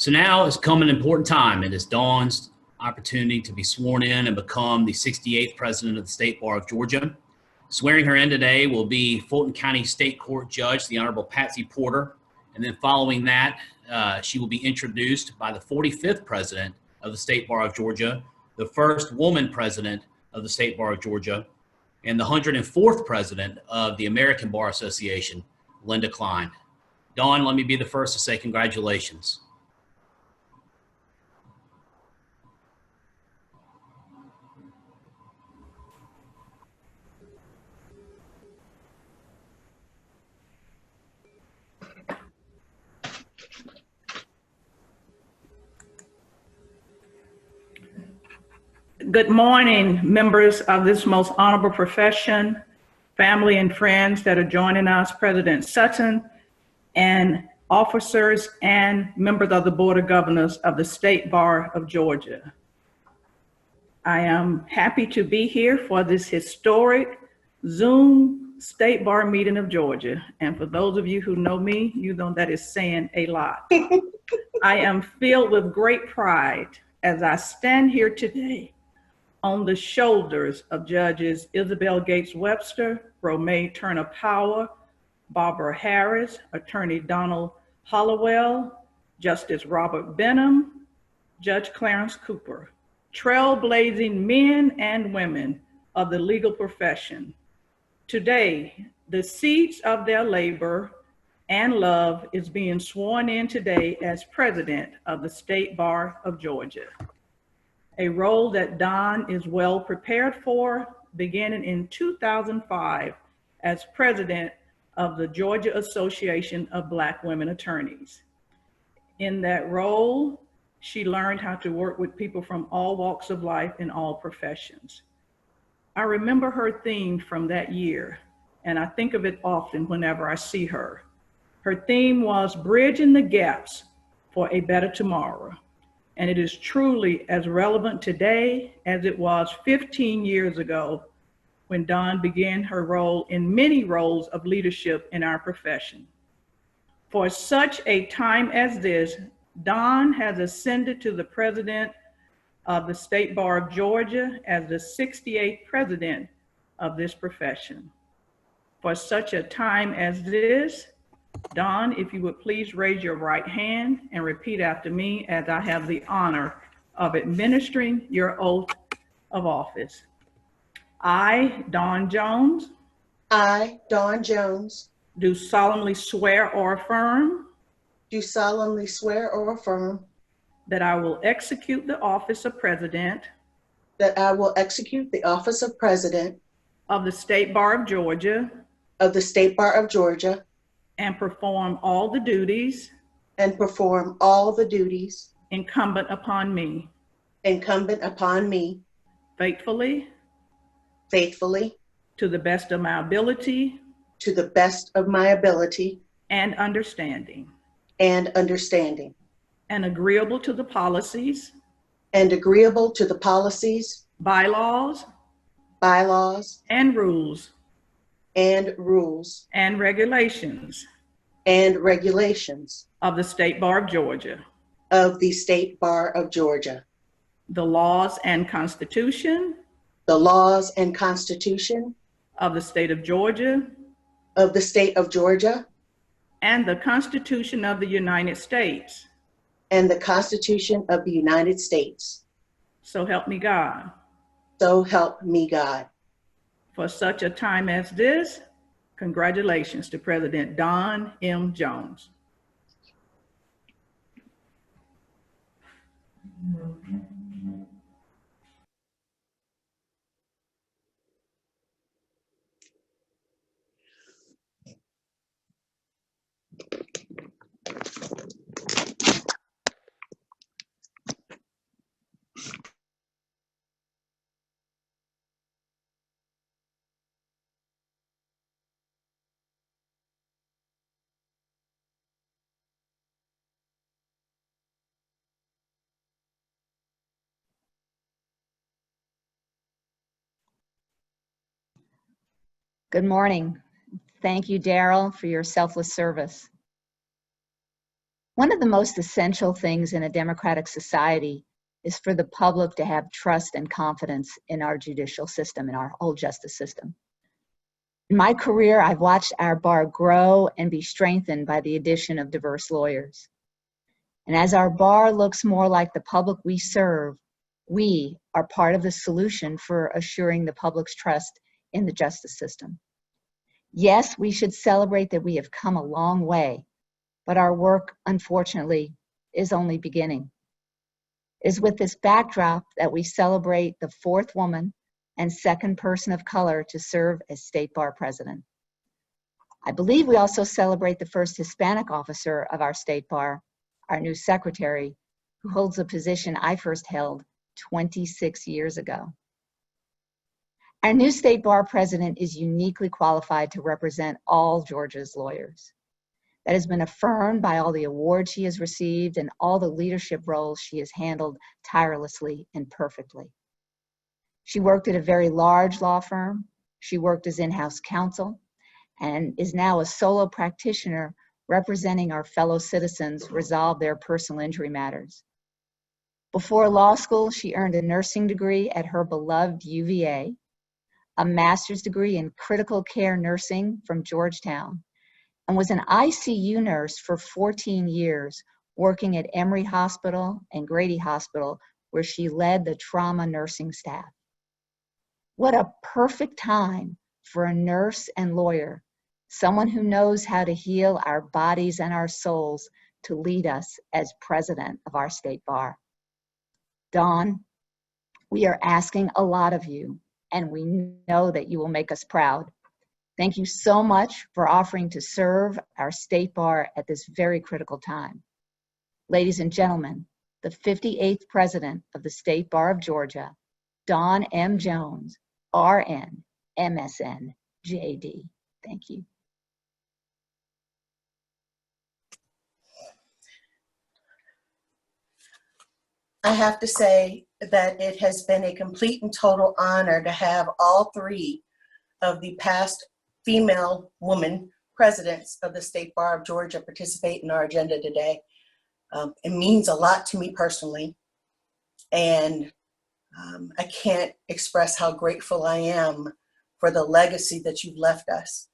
So now has come an important time. It is Dawn's opportunity to be sworn in and become the 68th president of the State Bar of Georgia. Swearing her in today will be Fulton County State Court Judge, the Honorable Patsy Porter. And then following that, she will be introduced by the 45th president of the State Bar of Georgia, the first woman president of the State Bar of Georgia, and the 104th president of the American Bar Association, Linda Klein. Dawn, let me be the first to say congratulations. Good morning, members of this most honorable profession, family and friends that are joining us, President Sutton, and officers and members of the Board of Governors of the State Bar of Georgia. I am happy to be here for this historic Zoom State Bar meeting of Georgia. And for those of you who know me, you know that is saying a lot. I am filled with great pride as I stand here today on the shoulders of Judges Isabel Gates Webster, Romay Turner Power, Barbara Harris, Attorney Donald Hollowell, Justice Robert Benham, Judge Clarence Cooper, trailblazing men and women of the legal profession. Today, the seeds of their labor and love is being sworn in today as president of the State Bar of Georgia, a role that Dawn is well prepared for, beginning in 2005 as president of the Georgia Association of Black Women Attorneys. In that role, she learned how to work with people from all walks of life and all professions. I remember her theme from that year, and I think of it often whenever I see her. Her theme was bridging the gaps for a better tomorrow. And it is truly as relevant today as it was 15 years ago when Dawn began her role in many roles of leadership in our profession. For such a time as this, Dawn has ascended to the president of the State Bar of Georgia as the 68th president of this profession. For such a time as this, Dawn, if you would please raise your right hand and repeat after me as I have the honor of administering your oath of office. I, Dawn Jones. I, Dawn Jones. Do solemnly swear or affirm. Do solemnly swear or affirm. That I will execute the office of president. That I will execute the office of president. Of the State Bar of Georgia. Of the State Bar of Georgia. And perform all the duties. And perform all the duties. Incumbent upon me. Incumbent upon me. Faithfully. Faithfully. To the best of my ability. To the best of my ability. And understanding. And understanding. And agreeable to the policies. And agreeable to the policies. Bylaws. Bylaws. And rules. And rules. And regulations. And regulations. Of the State Bar of Georgia. Of the State Bar of Georgia. The laws and Constitution. The laws and Constitution. Of the State of Georgia. Of the State of Georgia. And the Constitution of the United States. And the Constitution of the United States. So help me God. So help me God. For such a time as this, congratulations to President Dawn M. Jones. Good morning. Thank you, Daryl, for your selfless service. One of the most essential things in a democratic society is for the public to have trust and confidence in our judicial system, in our whole justice system. In my career, I've watched our bar grow and be strengthened by the addition of diverse lawyers. And as our bar looks more like the public we serve, we are part of the solution for assuring the public's trust in the justice system. Yes, we should celebrate that we have come a long way, but our work, unfortunately, is only beginning. It is with this backdrop that we celebrate the fourth woman and second person of color to serve as State Bar President. I believe we also celebrate the first Hispanic officer of our State Bar, our new secretary, who holds a position I first held 26 years ago. Our new State Bar President is uniquely qualified to represent all Georgia's lawyers. That has been affirmed by all the awards she has received and all the leadership roles she has handled tirelessly and perfectly. She worked at a very large law firm. She worked as in-house counsel and is now a solo practitioner representing our fellow citizens resolve their personal injury matters. Before law school, she earned a nursing degree at her beloved UVA, a master's degree in critical care nursing from Georgetown, and was an ICU nurse for 14 years, working at Emory Hospital and Grady Hospital, where she led the trauma nursing staff. What a perfect time for a nurse and lawyer, someone who knows how to heal our bodies and our souls, to lead us as president of our State Bar. Dawn, we are asking a lot of you, and we know that you will make us proud. Thank you so much for offering to serve our State Bar at this very critical time. Ladies and gentlemen, the 58th President of the State Bar of Georgia, Dawn M. Jones, RN, MSN, JD. Thank you. I have to say that it has been a complete and total honor to have all three of the past female woman presidents of the State Bar of Georgia participate in our agenda today. It means a lot to me personally, and I can't express how grateful I am for the legacy that you've left us.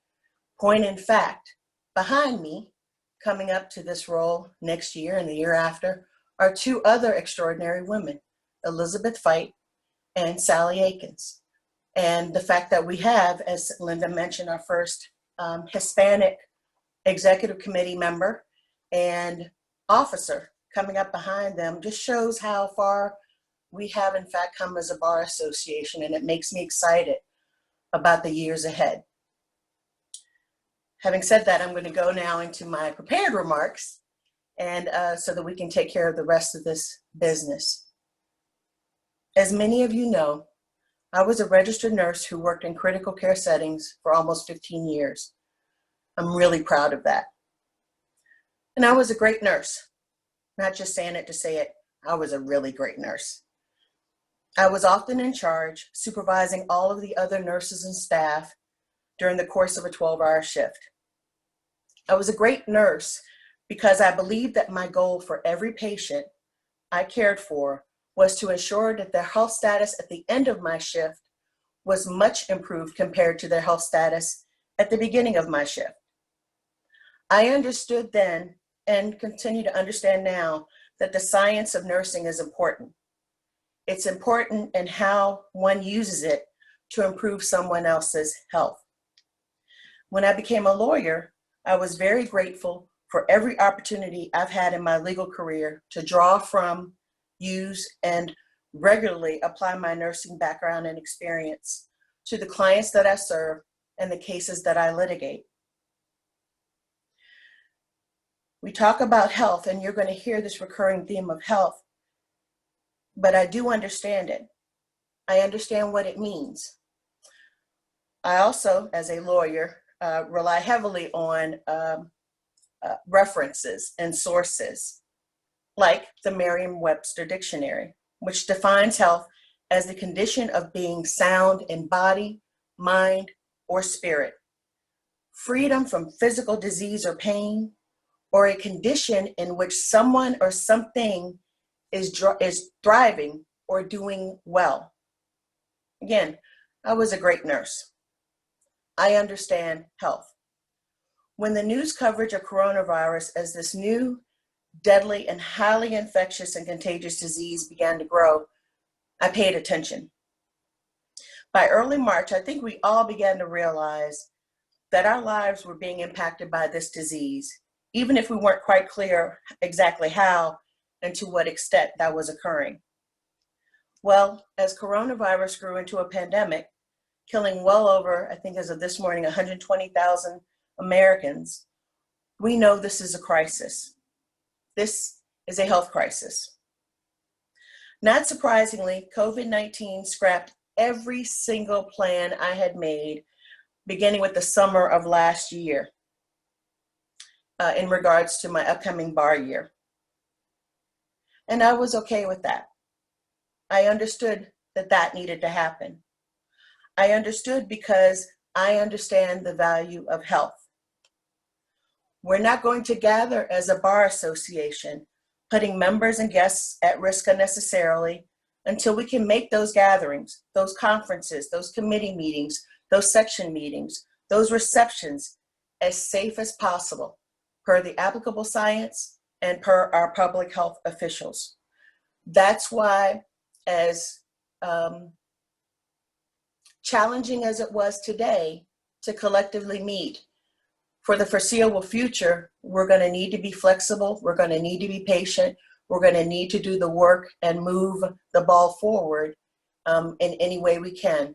Point in fact, behind me, coming up to this role next year and the year after, are two other extraordinary women, Elizabeth Fite and Sally Akins. And the fact that we have, as Linda mentioned, our first Hispanic executive committee member and officer coming up behind them just shows how far we have in fact come as a bar association, and it makes me excited about the years ahead. Having said that, I'm going to go now into my prepared remarks, and so that we can take care of the rest of this business. As many of you know, I was a registered nurse who worked in critical care settings for almost 15 years. I'm really proud of that. And I was a great nurse, not just saying it to say it. I was a really great nurse. I was often in charge, supervising all of the other nurses and staff during the course of a 12-hour shift. I was a great nurse because I believed that my goal for every patient I cared for was to ensure that their health status at the end of my shift was much improved compared to their health status at the beginning of my shift. I understood then, and continue to understand now, that the science of nursing is important. It's important in how one uses it to improve someone else's health. When I became a lawyer, I was very grateful for every opportunity I've had in my legal career to draw from, use, and regularly apply my nursing background and experience to the clients that I serve and the cases that I litigate. We talk about health, and you're going to hear this recurring theme of health, but I do understand it. I understand what it means. I also, as a lawyer, rely heavily on references and sources, like the Merriam-Webster Dictionary, which defines health as the condition of being sound in body, mind, or spirit, freedom from physical disease or pain, or a condition in which someone or something is thriving or doing well. Again, I was a great nurse. I understand health. When the news coverage of coronavirus as this new, deadly, and highly infectious and contagious disease began to grow, I paid attention. By early March, I think we all began to realize that our lives were being impacted by this disease, even if we weren't quite clear exactly how and to what extent that was occurring. Well, as coronavirus grew into a pandemic, killing well over, I think as of this morning, 120,000 Americans, we know this is a crisis. This is a health crisis. Not surprisingly, COVID-19 scrapped every single plan I had made beginning with the summer of last year in regards to my upcoming bar year. And I was okay with that. I understood that that needed to happen. I understood because I understand the value of health. We're not going to gather as a bar association, putting members and guests at risk unnecessarily until we can make those gatherings, those conferences, those committee meetings, those section meetings, those receptions as safe as possible per the applicable science and per our public health officials. That's why, as challenging as it was today to collectively meet, for the foreseeable future, we're going to need to be flexible. We're going to need to be patient. We're going to need to do the work and move the ball forward in any way we can.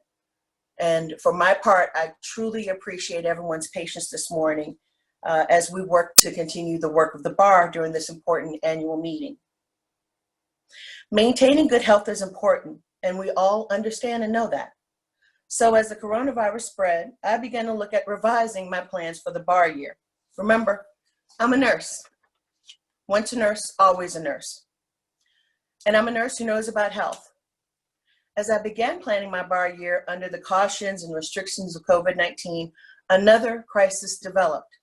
And for my part, I truly appreciate everyone's patience this morning as we work to continue the work of the bar during this important annual meeting. Maintaining good health is important, and we all understand and know that. So as the coronavirus spread, I began to look at revising my plans for the bar year. Remember, I'm a nurse. Once a nurse, always a nurse. And I'm a nurse who knows about health. As I began planning my bar year under the cautions and restrictions of COVID-19, another crisis developed.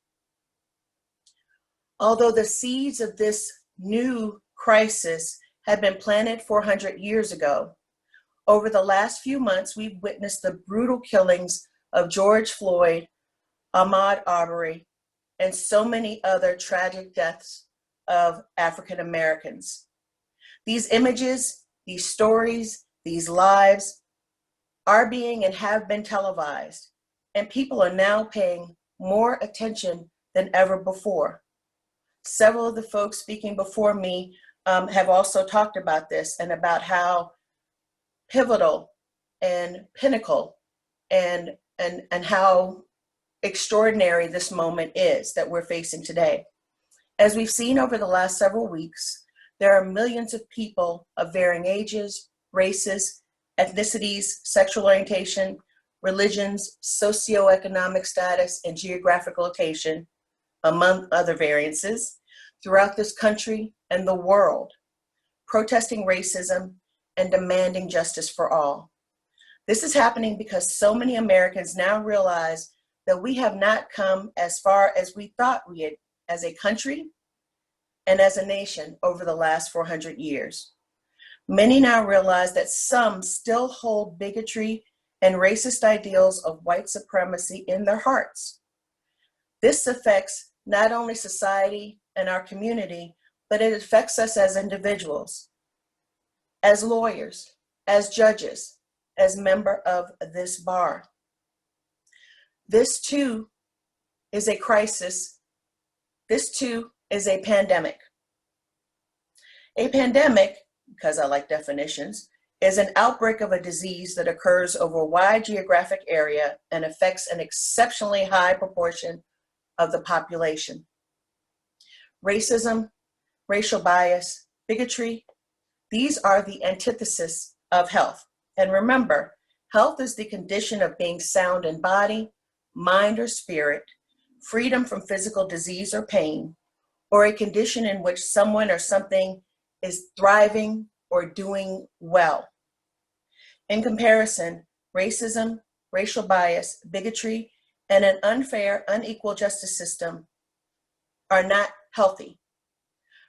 Although the seeds of this new crisis had been planted 400 years ago, over the last few months, we've witnessed the brutal killings of George Floyd, Ahmaud Arbery, and so many other tragic deaths of African Americans. These images, these stories, these lives are being and have been televised, and people are now paying more attention than ever before. Several of the folks speaking before me have also talked about this and about how pivotal and pinnacle and how extraordinary this moment is that we're facing today. As we've seen over the last several weeks, there are millions of people of varying ages, races, ethnicities, sexual orientation, religions, socioeconomic status, and geographic location, among other variances, throughout this country and the world, protesting racism and demanding justice for all. This is happening because so many Americans now realize that we have not come as far as we thought we had as a country and as a nation over the last 400 years. Many now realize that some still hold bigotry and racist ideals of white supremacy in their hearts. This affects not only society and our community, but it affects us as individuals, as lawyers, as judges, as member of this bar. This too is a crisis. This too is a pandemic. A pandemic, because I like definitions, is an outbreak of a disease that occurs over a wide geographic area and affects an exceptionally high proportion of the population. Racism, racial bias, bigotry, these are the antithesis of health. And remember, health is the condition of being sound in body, mind, or spirit, freedom from physical disease or pain, or a condition in which someone or something is thriving or doing well. In comparison, racism, racial bias, bigotry, and an unfair, unequal justice system are not healthy.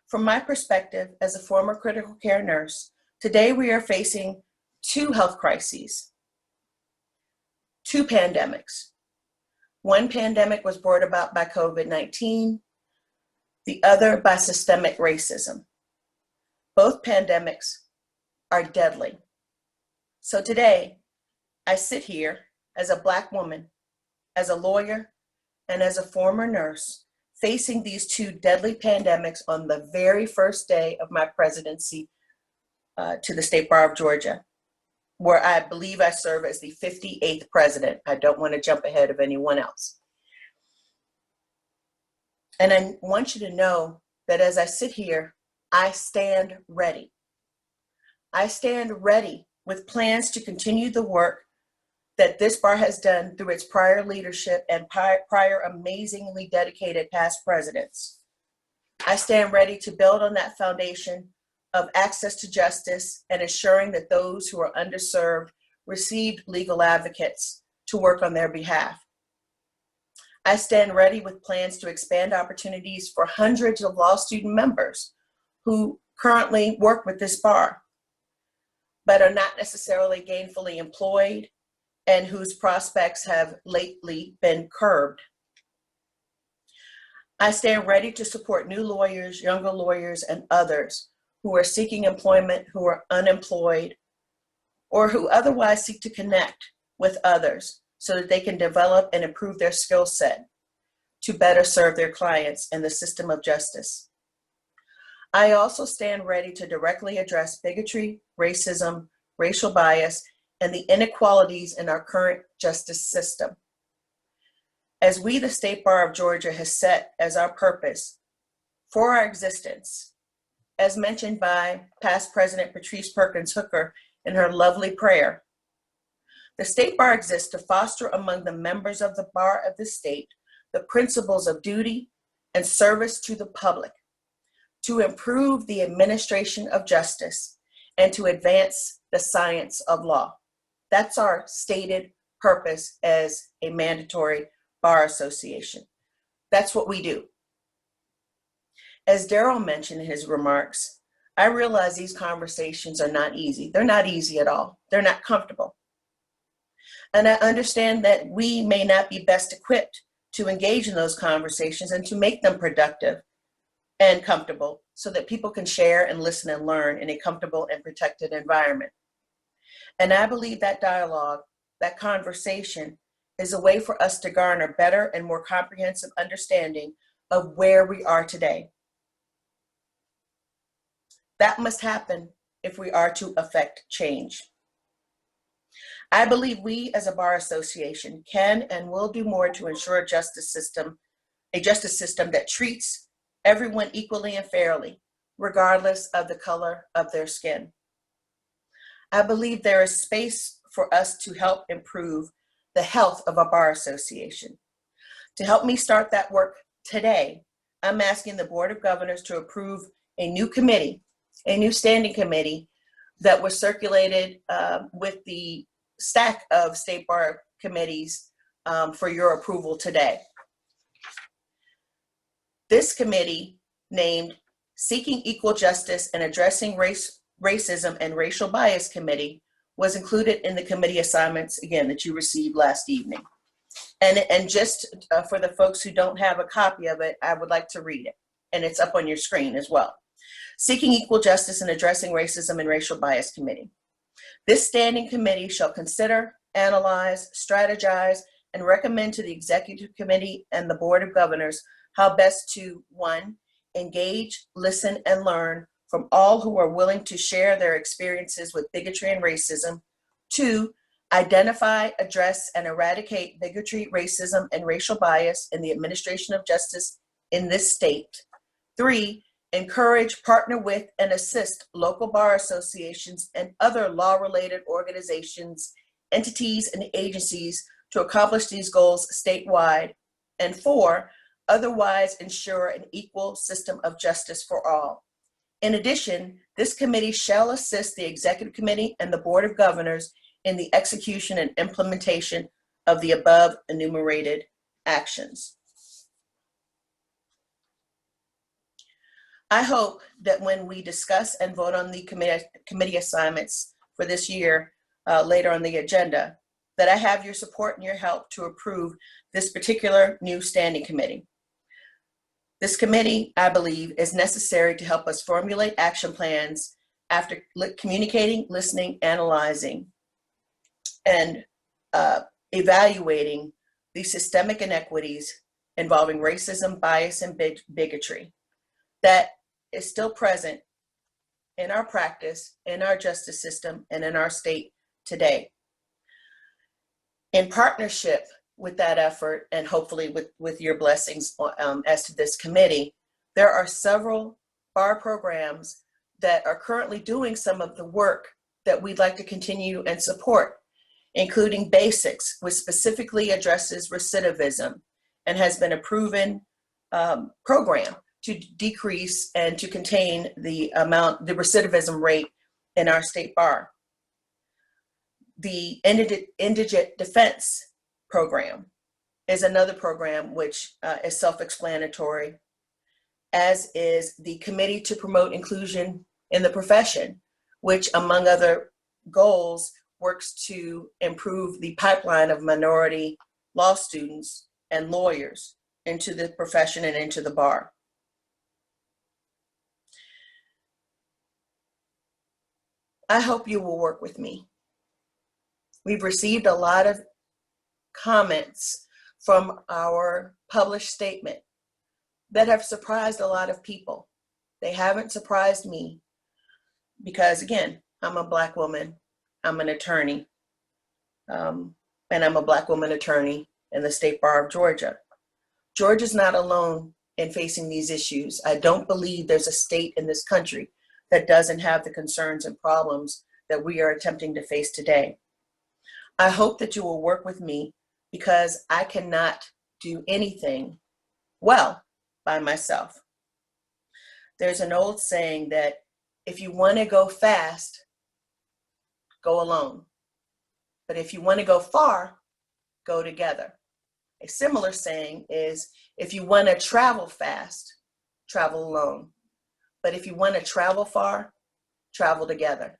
From my perspective as a former critical care nurse, today we are facing two health crises, two pandemics. One pandemic was brought about by COVID-19, the other by systemic racism. Both pandemics are deadly. So today, I sit here as a Black woman, as a lawyer, and as a former nurse, facing these two deadly pandemics on the very first day of my presidency to the State Bar of Georgia, where I believe I serve as the 58th president. I don't want to jump ahead of anyone else. And I want you to know that as I sit here, I stand ready. I stand ready with plans to continue the work that this bar has done through its prior leadership and prior amazingly dedicated past presidents. I stand ready to build on that foundation of access to justice and ensuring that those who are underserved receive legal advocates to work on their behalf. I stand ready with plans to expand opportunities for hundreds of law student members who currently work with this bar, but are not necessarily gainfully employed and whose prospects have lately been curbed. I stand ready to support new lawyers, younger lawyers, and others who are seeking employment, who are unemployed, or who otherwise seek to connect with others so that they can develop and improve their skill set to better serve their clients in the system of justice. I also stand ready to directly address bigotry, racism, racial bias, and the inequalities in our current justice system. As we, the State Bar of Georgia, has set as our purpose for our existence, as mentioned by past President Patrice Perkins Hooker in her lovely prayer, the State Bar exists to foster among the members of the bar of the state the principles of duty and service to the public, to improve the administration of justice, and to advance the science of law. That's our stated purpose as a mandatory bar association. That's what we do. As Daryl mentioned in his remarks, I realize these conversations are not easy. They're not easy at all. They're not comfortable. And I understand that we may not be best equipped to engage in those conversations and to make them productive and comfortable so that people can share and listen and learn in a comfortable and protected environment. And I believe that dialogue, that conversation, is a way for us to garner better and more comprehensive understanding of where we are today. That must happen if we are to affect change. I believe we as a bar association can and will do more to ensure a justice system that treats everyone equally and fairly, regardless of the color of their skin. I believe there is space for us to help improve the health of a bar association. To help me start that work today, I'm asking the Board of Governors to approve a new committee, a new standing committee that was circulated with the stack of State Bar committees for your approval today. This committee, named Seeking Equal Justice and Addressing Racism and Racial Bias Committee, was included in the committee assignments, again, that you received last evening. And just for the folks who don't have a copy of it, I would like to read it, and it's up on your screen as well. Seeking Equal Justice and Addressing Racism and Racial Bias Committee. This standing committee shall consider, analyze, strategize, and recommend to the Executive Committee and the Board of Governors how best to, 1, engage, listen, and learn from all who are willing to share their experiences with bigotry and racism. 2, identify, address, and eradicate bigotry, racism, and racial bias in the administration of justice in this state. 3, encourage, partner with, and assist local bar associations and other law-related organizations, entities, and agencies to accomplish these goals statewide. And 4, otherwise ensure an equal system of justice for all. In addition, this committee shall assist the Executive Committee and the Board of Governors in the execution and implementation of the above enumerated actions. I hope that when we discuss and vote on the committee assignments for this year later on the agenda, that I have your support and your help to approve this particular new standing committee. This committee, I believe, is necessary to help us formulate action plans after communicating, listening, analyzing, and evaluating the systemic inequities involving racism, bias, and bigotry that is still present in our practice, in our justice system, and in our state today. In partnership with that effort, and hopefully with your blessings as to this committee, there are several bar programs that are currently doing some of the work that we'd like to continue and support, including Basics, which specifically addresses recidivism and has been a proven program to decrease and to contain the recidivism rate in our state bar. The Indigent Defense Program is another program which is self-explanatory, as is the Committee to Promote Inclusion in the Profession, which, among other goals, works to improve the pipeline of minority law students and lawyers into the profession and into the bar. I hope you will work with me. We've received a lot of comments from our published statement that have surprised a lot of people. They haven't surprised me because, again, I'm a Black woman, I'm an attorney, and I'm a Black woman attorney in the State Bar of Georgia. Georgia's not alone in facing these issues. I don't believe there's a state in this country that doesn't have the concerns and problems that we are attempting to face today. I hope that you will work with me because I cannot do anything well by myself. There's an old saying that if you want to go fast, go alone. But if you want to go far, go together. A similar saying is, if you want to travel fast, travel alone. But if you want to travel far, travel together.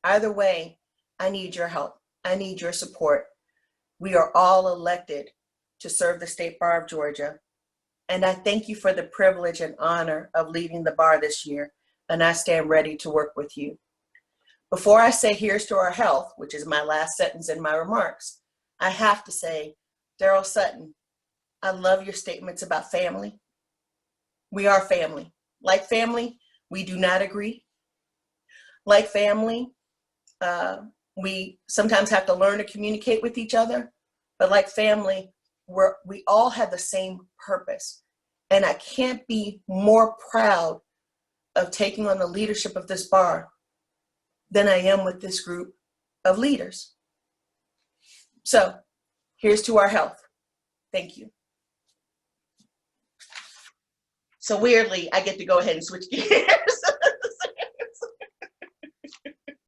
Either way, I need your help. I need your support. We are all elected to serve the State Bar of Georgia. And I thank you for the privilege and honor of leading the bar this year. And I stand ready to work with you. Before I say here's to our health, which is my last sentence in my remarks, I have to say, Darrell Sutton, I love your statements about family. We are family. Like family, we do not agree. Like family, we sometimes have to learn to communicate with each other, but like family, we all have the same purpose. And I can't be more proud of taking on the leadership of this bar than I am with this group of leaders. So here's to our health. Thank you. So weirdly, I get to go ahead and switch gears.